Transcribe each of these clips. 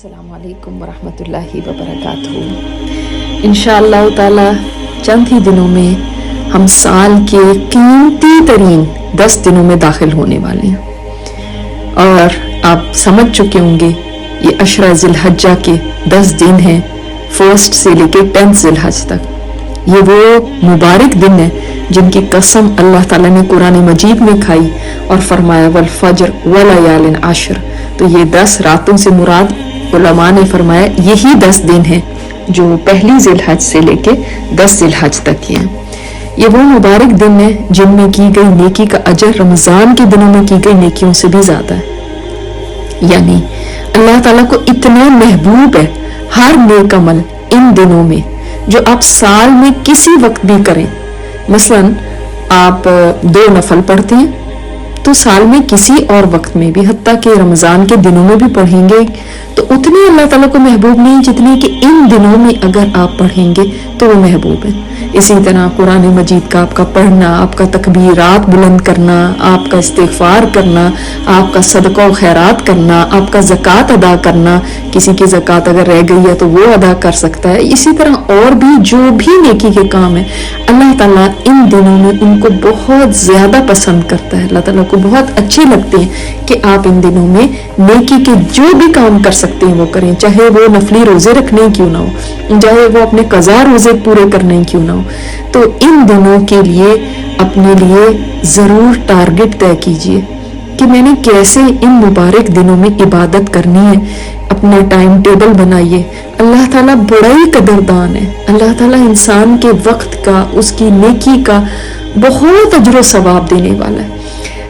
السلام علیکم ورحمۃ اللہ وبرکاتہ۔ انشاءاللہ تعالی چند ہی دنوں میں ہم سال کے قیمتی ترین 10 دنوں میں داخل ہونے والے ہیں، اور آپ سمجھ چکے ہوں گے یہ عشرہ ذی الحجہ کے 10 دن ہیں، 1 سے لے کے 10 ذی الحج تک۔ یہ وہ مبارک دن ہیں جن کی قسم اللہ تعالیٰ نے قرآن مجید میں کھائی اور فرمایا والفجر ولیال عشر۔ تو یہ 10 راتوں سے مراد علماء نے فرمایا یہی 10 دن ہیں جو پہلی ذی الحج سے لے کے 10 ذی الحج تک ہیں۔ یہ وہ مبارک دن ہیں جن میں کی گئی نیکی کا اجر رمضان کے دنوں میں کی گئی نیکیوں سے بھی زیادہ ہے، یعنی اللہ تعالیٰ کو اتنا محبوب ہے ہر نیک عمل ان دنوں میں جو آپ سال میں کسی وقت بھی کریں۔ مثلا آپ 2 نفل پڑھتے ہیں تو سال میں کسی اور وقت میں بھی، حتیٰ کہ رمضان کے دنوں میں بھی پڑھیں گے تو اتنے اللہ تعالیٰ کو محبوب نہیں جتنے کہ ان دنوں میں اگر آپ پڑھیں گے تو وہ محبوب ہے۔ اسی طرح قرآن مجید کا آپ کا پڑھنا، آپ کا تکبیرات بلند کرنا، آپ کا استغفار کرنا، آپ کا صدقہ و خیرات کرنا، آپ کا زکوٰۃ ادا کرنا، کسی کی زکوٰۃ اگر رہ گئی ہے تو وہ ادا کر سکتا ہے۔ اسی طرح اور بھی جو بھی نیکی کے کام ہیں اللہ تعالیٰ ان دنوں میں ان کو بہت زیادہ پسند کرتا ہے، اللہ تعالیٰ کو بہت اچھے لگتے ہیں کہ آپ ان دنوں میں نیکی کے جو بھی کام کر سکتے ہیں وہ کریں، چاہے وہ نفلی روزے رکھنے کیوں نہ ہو، چاہے وہ اپنے قضا روزے پورے کرنے کیوں نہ ہو۔ تو ان دنوں کے لیے اپنے لیے ضرور ٹارگٹ طے کیجئے کہ میں نے کیسے ان مبارک دنوں میں عبادت کرنی ہے، اپنا ٹائم ٹیبل بنائیے۔ اللہ تعالیٰ بڑا ہی قدردان ہے، اللہ تعالیٰ انسان کے وقت کا، اس کی نیکی کا بہت اجر و ثواب دینے والا ہے۔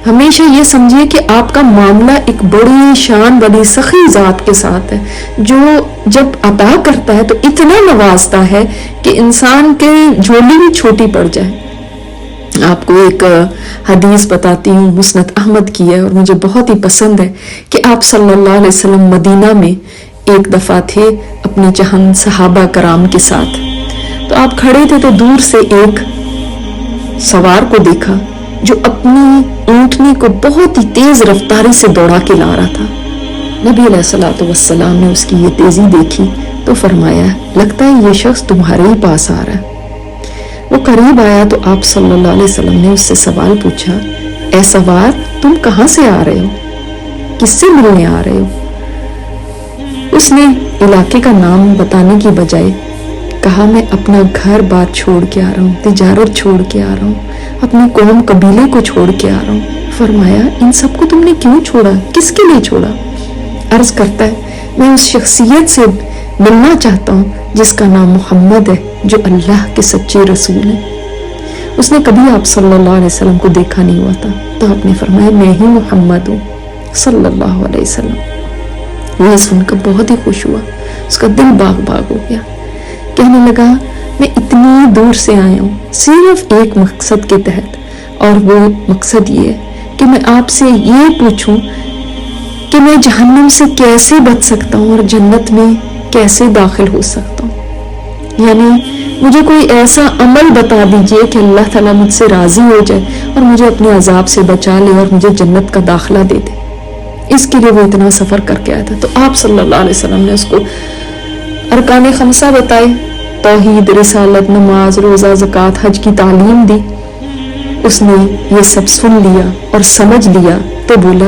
ہمیشہ یہ سمجھیے کہ آپ کا معاملہ ایک بڑی شان والی سخی ذات کے ساتھ ہے جو جب عطا کرتا ہے تو اتنا نوازتا ہے کہ انسان کے جھولی بھی چھوٹی پڑ جائے۔ آپ کو ایک حدیث بتاتی ہوں، مسند احمد کی ہے اور مجھے بہت ہی پسند ہے کہ آپ صلی اللہ علیہ وسلم مدینہ میں ایک دفعہ تھے اپنے چند صحابہ کرام کے ساتھ، تو آپ کھڑے تھے تو دور سے ایک سوار کو دیکھا جو اپنی اونٹنی کو بہت ہی تیز رفتاری سے دوڑا کے لا رہا تھا۔ نبی علیہ الصلوۃ والسلام نے اس کی یہ تیزی دیکھی تو فرمایا لگتا ہے یہ شخص تمہارے ہی پاس آ رہا ہے۔ وہ قریب آیا تو آپ صلی اللہ علیہ وسلم نے اس سے سوال پوچھا، اے سوار تم کہاں سے آ رہے ہو، کس سے ملنے آ رہے ہو؟ اس نے علاقے کا نام بتانے کی بجائے کہا میں اپنا گھر بار چھوڑ کے آ رہا ہوں، تجارت چھوڑ کے آ رہا ہوں، اپنی قوم قبیلے کو چھوڑ کے آ رہا ہوں۔ فرمایا ان سب کو تم نے کیوں چھوڑا، کس کے لیے چھوڑا؟ عرض کرتا ہے میں اس شخصیت سے ملنا چاہتا ہوں جس کا نام محمد ہے، جو اللہ کے سچے رسول ہیں۔ اس نے کبھی آپ صلی اللہ علیہ وسلم کو دیکھا نہیں ہوا تھا، تو آپ نے فرمایا میں ہی محمد ہوں صلی اللہ علیہ وسلم۔ وہ سن کر بہت ہی خوش ہوا، اس کا دل باغ باغ ہو گیا، کہنے لگا میں اتنی دور سے آیا ہوں صرف ایک مقصد کے تحت، اور وہ مقصد یہ ہے کہ میں آپ سے یہ پوچھوں کہ میں جہنم سے کیسے بچ سکتا ہوں اور جنت میں کیسے داخل ہو سکتا ہوں۔ یعنی مجھے کوئی ایسا عمل بتا دیجئے کہ اللہ تعالیٰ مجھ سے راضی ہو جائے اور مجھے اپنے عذاب سے بچا لے اور مجھے جنت کا داخلہ دے دے۔ اس کے لیے وہ اتنا سفر کر کے آیا تھا۔ تو آپ صلی اللہ علیہ وسلم نے اس کو ارکان 5 بتائے، توحید، رسالت، نماز، روزہ، زکوٰۃ، حج کی تعلیم دی۔ اس نے یہ سب سن لیا اور سمجھ لیا تو بولا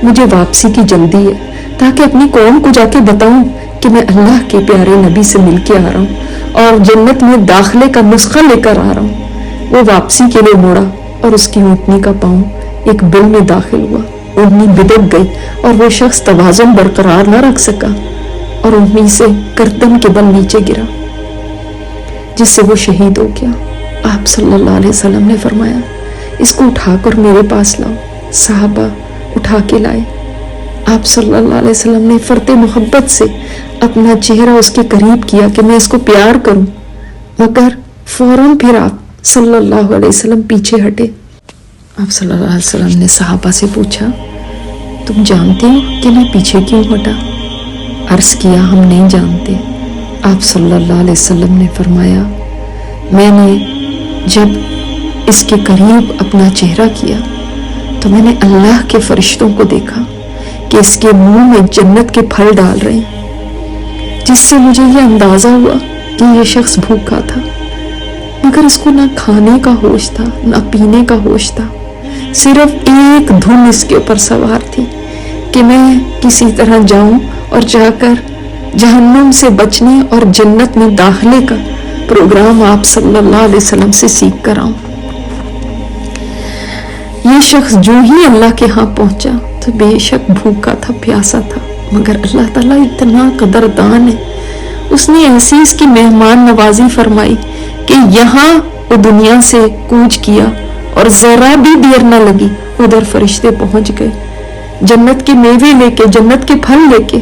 مجھے واپسی کی جلدی ہے تاکہ اپنی قوم کو جا کے بتاؤں کہ میں اللہ کے پیارے نبی سے مل کے آ رہا ہوں اور جنت میں داخلے کا نسخہ لے کر آ رہا ہوں۔ وہ واپسی کے لیے مڑا اور اس کی اونٹنی کا پاؤں ایک بل میں داخل ہوا، اونٹنی بدک گئی اور وہ شخص توازن برقرار نہ رکھ سکا اور اونٹنی سے گردن کے بل نیچے گرا، جس سے وہ شہید ہو گیا۔ آپ صلی اللہ علیہ وسلم نے فرمایا اس کو اٹھا کر میرے پاس لاؤ۔ صحابہ اٹھا کے لائے۔ آپ صلی اللہ علیہ وسلم نے فرط محبت سے اپنا چہرہ اس کے قریب کیا کہ میں اس کو پیار کروں، مگر فوراً پھر آپ صلی اللہ علیہ وسلم پیچھے ہٹے۔ آپ صلی اللہ علیہ وسلم نے صحابہ سے پوچھا تم جانتے ہو کہ میں پیچھے کیوں ہٹا؟ عرض کیا ہم نہیں جانتے۔ آپ صلی اللہ علیہ وسلم نے فرمایا میں نے جب اس کے قریب اپنا چہرہ کیا تو میں نے اللہ کے فرشتوں کو دیکھا کہ اس کے منہ میں جنت کے پھل ڈال رہے ہیں جس سے مجھے یہ اندازہ ہوا کہ یہ شخص بھوکا تھا، مگر اس کو نہ کھانے کا ہوش تھا نہ پینے کا ہوش تھا، صرف ایک دھن اس کے اوپر سوار تھی کہ میں کسی طرح جاؤں اور جا کر جہنم سے بچنے اور جنت میں داخلے کا پروگرام آپ صلی اللہ علیہ وسلم سے سیکھ کر آؤں۔ یہ شخص جو ہی اللہ کے ہاں پہنچا تو بے شک بھوکا تھا، پیاسا تھا، مگر اللہ تعالیٰ اتنا قدردان ہے، اس نے ایسی اس کی مہمان نوازی فرمائی کہ یہاں وہ دنیا سے کوچ کیا اور ذرا بھی دیر نہ لگی، ادھر فرشتے پہنچ گئے جنت کے میوے لے کے، جنت کے پھل لے کے۔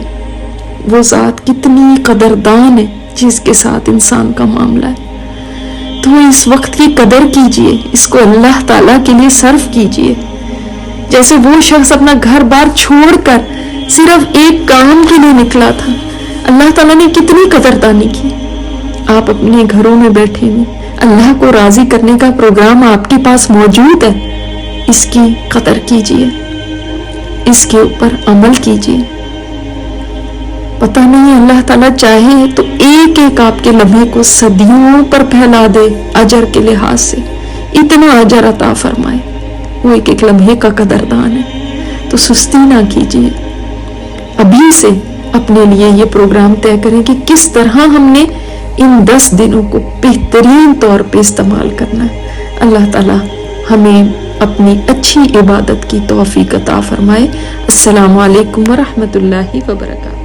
وہ ذات کتنی قدردان ہے جس کے ساتھ انسان کا معاملہ ہے۔ تو اس وقت کی قدر کیجئے، اس کو اللہ تعالیٰ کے لیے صرف کیجئے، جیسے وہ شخص اپنا گھر بار چھوڑ کر صرف ایک کام کے لیے نکلا تھا۔ اللہ تعالیٰ نے کتنی قدردانی کی۔ آپ اپنے گھروں میں بیٹھے ہوئے اللہ کو راضی کرنے کا پروگرام آپ کے پاس موجود ہے، اس کی قدر کیجئے، اس کے اوپر عمل کیجئے۔ پتہ نہیں اللہ تعالیٰ چاہے تو ایک ایک آپ کے لمحے کو صدیوں پر پھیلا دے اجر کے لحاظ سے، اتنا اجر عطا فرمائے۔ وہ ایک ایک لمحے کا قدردان ہے، تو سستی نہ کیجیے۔ ابھی سے اپنے لیے یہ پروگرام طے کریں کہ کس طرح ہم نے ان 10 دنوں کو بہترین طور پہ استعمال کرنا ہے۔ اللہ تعالیٰ ہمیں اپنی اچھی عبادت کی توفیق عطا فرمائے۔ السلام علیکم ورحمۃ اللہ وبرکاتہ۔